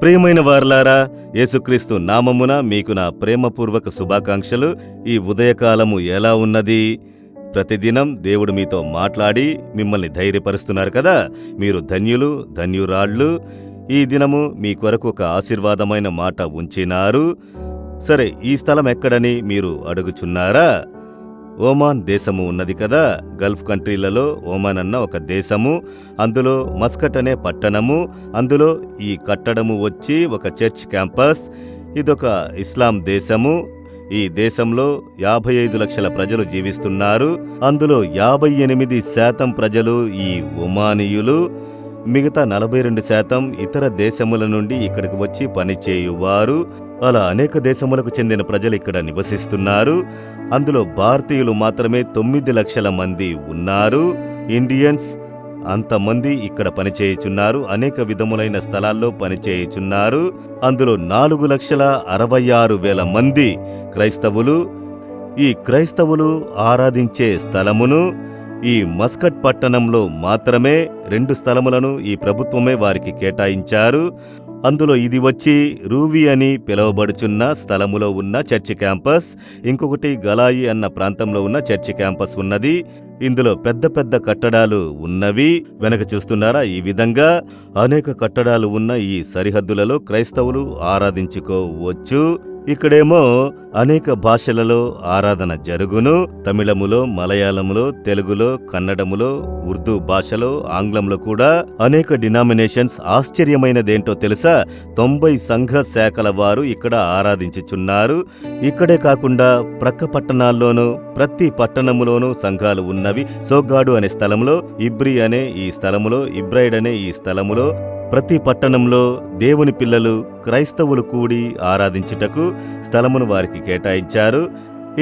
ప్రియమైన వారలారా, యేసుక్రీస్తు నామమున మీకు నా ప్రేమపూర్వక శుభాకాంక్షలు. ఈ ఉదయకాలము ఎలా ఉన్నది? ప్రతిదినం దేవుడు మీతో మాట్లాడి మిమ్మల్ని ధైర్యపరుస్తున్నారు కదా. మీరు ధన్యులు, ధన్యురాళ్ళు. ఈ దినము మీ కొరకు ఒక ఆశీర్వాదమైన మాట ఉంచినారు. సరే, ఈ స్థలం ఎక్కడని మీరు అడుగుచున్నారా? ఓమాన్ దేశము ఉన్నది కదా. గల్ఫ్ కంట్రీలలో ఓమాన్ అన్న ఒక దేశము, అందులో మస్కట్ అనే పట్టణము, అందులో ఈ కట్టడము వచ్చి ఒక చర్చ్ క్యాంపస్. ఇదొక ఇస్లాం దేశము. ఈ దేశంలో 55 లక్షల ప్రజలు జీవిస్తున్నారు. అందులో 58% ప్రజలు ఈ ఒమానీయులు. మిగతా 42% ఇతర దేశముల నుండి ఇక్కడికి వచ్చి పనిచేయువారు. అలా అనేక దేశములకు చెందిన ప్రజలు ఇక్కడ నివసిస్తున్నారు. అందులో భారతీయులు మాత్రమే 9 లక్షల మంది ఉన్నారు. ఇండియన్స్ అంతమంది ఇక్కడ పనిచేయుచున్నారు. అనేక విధములైన స్థలాల్లో పనిచేయుచున్నారు. అందులో 4,66,000 మంది క్రైస్తవులు. ఈ క్రైస్తవులు ఆరాధించే స్థలమును ఈ మస్కట్ పట్టణంలో మాత్రమే 2 స్థలములను ఈ ప్రభుత్వమే వారికి కేటాయించారు. అందులో ఇది వచ్చి రూవి అని పిలువబడుచున్న స్థలములో ఉన్న చర్చి క్యాంపస్, ఇంకొకటి గలాయి అన్న ప్రాంతంలో ఉన్న చర్చి క్యాంపస్ ఉన్నది. ఇందులో పెద్ద పెద్ద కట్టడాలు ఉన్నవి. వెనక చూస్తున్నారా? ఈ విధంగా అనేక కట్టడాలు ఉన్న ఈ సరిహద్దులలో క్రైస్తవులు ఆరాధించుకోవచ్చు. ఇక్కడేమో అనేక భాషలలో ఆరాధన జరుగును. తమిళములో, మలయాళములో, తెలుగులో, కన్నడములో, ఉర్దూ భాషలో, ఆంగ్లంలో కూడా అనేక డినామినేషన్స్. ఆశ్చర్యమైనదేంటో తెలుసా? 90 సంఘ శాఖల వారు ఇక్కడ ఆరాధించుచున్నారు. ఇక్కడే కాకుండా ప్రక్క పట్టణాల్లోనూ ప్రతి పట్టణములోనూ సంఘాలు ఉన్నవి. సోగ్గాడు అనే స్థలంలో, ఇబ్రి అనే ఈ స్థలములో, ఇబ్రైడ్ అనే ఈ స్థలములో, ప్రతి పట్టణంలో దేవుని పిల్లలు క్రైస్తవులు కూడి ఆరాధించుటకు స్థలమును వారికి కేటాయించారు.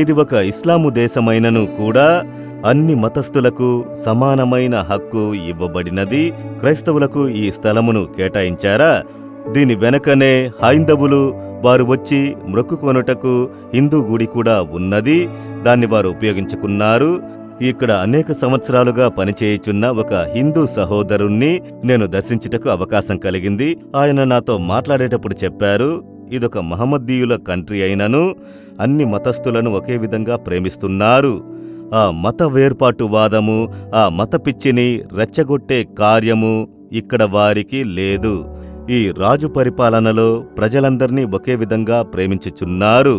ఇది ఒక ఇస్లాము దేశమైనను కూడా అన్ని మతస్థులకు సమానమైన హక్కు ఇవ్వబడినది. క్రైస్తవులకు ఈ స్థలమును కేటాయించారా? దీని వెనకనే హైందవులు వారు వచ్చి మ్రొక్కుకొనుటకు హిందూ గుడి కూడా ఉన్నది. దాన్ని వారు ఉపయోగించుకున్నారు. ఇక్కడ అనేక సంవత్సరాలుగా పనిచేయుచున్న ఒక హిందూ సహోదరుణ్ణి నేను దర్శించుటకు అవకాశం కలిగింది. ఆయన నాతో మాట్లాడేటప్పుడు చెప్పారు, ఇదొక మహమ్మదీయుల కంట్రీ అయినను అన్ని మతస్థులను ఒకే విధంగా ప్రేమిస్తున్నారు. ఆ మత వేర్పాటు వాదము, ఆ మత పిచ్చిని రెచ్చగొట్టే కార్యము ఇక్కడ వారికి లేదు. ఈ రాజు పరిపాలనలో ప్రజలందర్నీ ఒకే విధంగా ప్రేమించుచున్నారు.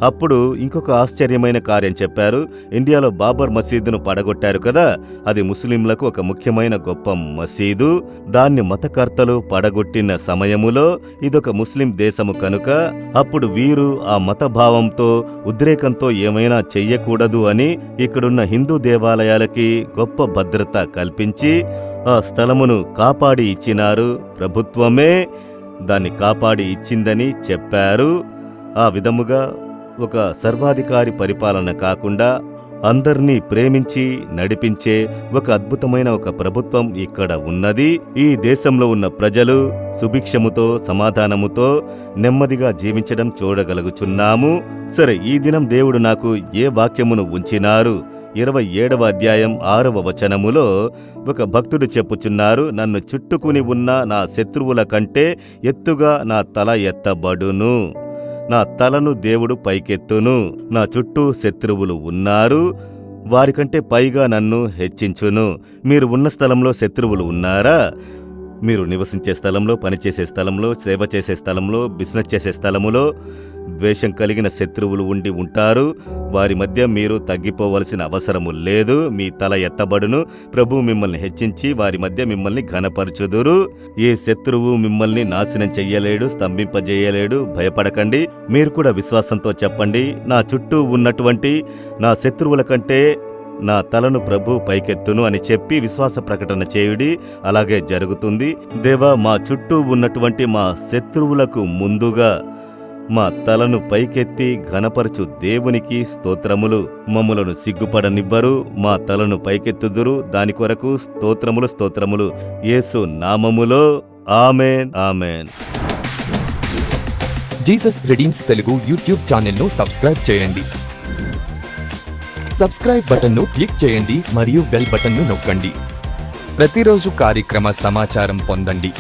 అప్పుడు ఇంకొక ఆశ్చర్యమైన కార్యం చెప్పారు. ఇండియాలో బాబర్ మసీదును పడగొట్టారు కదా, అది ముస్లింలకు ఒక ముఖ్యమైన గొప్ప మసీదు. దాన్ని మతకర్తలు పడగొట్టిన సమయములో ఇదొక ముస్లిం దేశము కనుక అప్పుడు వీరు ఆ మతభావంతో, ఉద్రేకంతో ఏమైనా చెయ్యకూడదు అని ఇక్కడున్న హిందూ దేవాలయాలకి గొప్ప భద్రత కల్పించి ఆ స్థలమును కాపాడి ఇచ్చినారు. ప్రభుత్వమే దాన్ని కాపాడి ఇచ్చిందని చెప్పారు. ఆ విధముగా ఒక సర్వాధికారి పరిపాలన కాకుండా అందర్నీ ప్రేమించి నడిపించే ఒక అద్భుతమైన ఒక ప్రభుత్వం ఇక్కడ ఉన్నది. ఈ దేశంలో ఉన్న ప్రజలు సుభిక్షముతో, సమాధానముతో నెమ్మదిగా జీవించడం చూడగలుగుచున్నాము. సరే, ఈ దినం దేవుడు నాకు ఏ వాక్యమును ఉంచినారు? 27వ అధ్యాయం 6వ వచనములో ఒక భక్తుడు చెప్పుచున్నారు, నన్ను చుట్టుకుని ఉన్న నా శత్రువుల కంటే ఎత్తుగా నా తల ఎత్తబడును. నా తలను దేవుడు పైకెత్తును. నా చుట్టూ శత్రువులు ఉన్నారు, వారికంటే పైగా నన్ను హెచ్చించును. మీరు ఉన్న స్థలంలో శత్రువులు ఉన్నారా? మీరు నివసించే స్థలంలో, పనిచేసే స్థలంలో, సేవ చేసే స్థలంలో, బిజినెస్ చేసే స్థలములో ద్వేషం కలిగిన శత్రువులు ఉండి ఉంటారు. వారి మధ్య మీరు తగ్గిపోవలసిన అవసరము లేదు. మీ తల ఎత్తబడును. ప్రభు మిమ్మల్ని హెచ్చించి వారి మధ్య మిమ్మల్ని ఘనపరచుదురు. ఏ శత్రువు మిమ్మల్ని నాశనం చెయ్యలేడు, స్తంభింపజేయలేడు. భయపడకండి. మీరు కూడా విశ్వాసంతో చెప్పండి, నా చుట్టూ ఉన్నటువంటి నా శత్రువుల కంటే నా తలను ప్రభు పైకెత్తును అని చెప్పి విశ్వాస ప్రకటన చేయుడి. అలాగే జరుగుతుంది. దేవా, మా చుట్టూ ఉన్నటువంటి మా శత్రువులకు ముందుగా మా తలను పైకెత్తి ఘనపరచు దేవునికి స్తోత్రములు. మమ్ములను సిగ్గుపడనివ్వరు, మా తలను పైకెత్తుదురు. దాని కొరకు స్తోత్రములు, స్తోత్రములు. యేసు నామములో amen, amen. Jesus redeems Telugu YouTube ఛానల్ను సబ్స్క్రైబ్ చేయండి. సబ్స్క్రైబ్ బటన్ను క్లిక్ చేయండి మరియు బెల్ బటన్ను నొక్కండి. ప్రతిరోజు కార్యక్రమ సమాచారం పొందండి.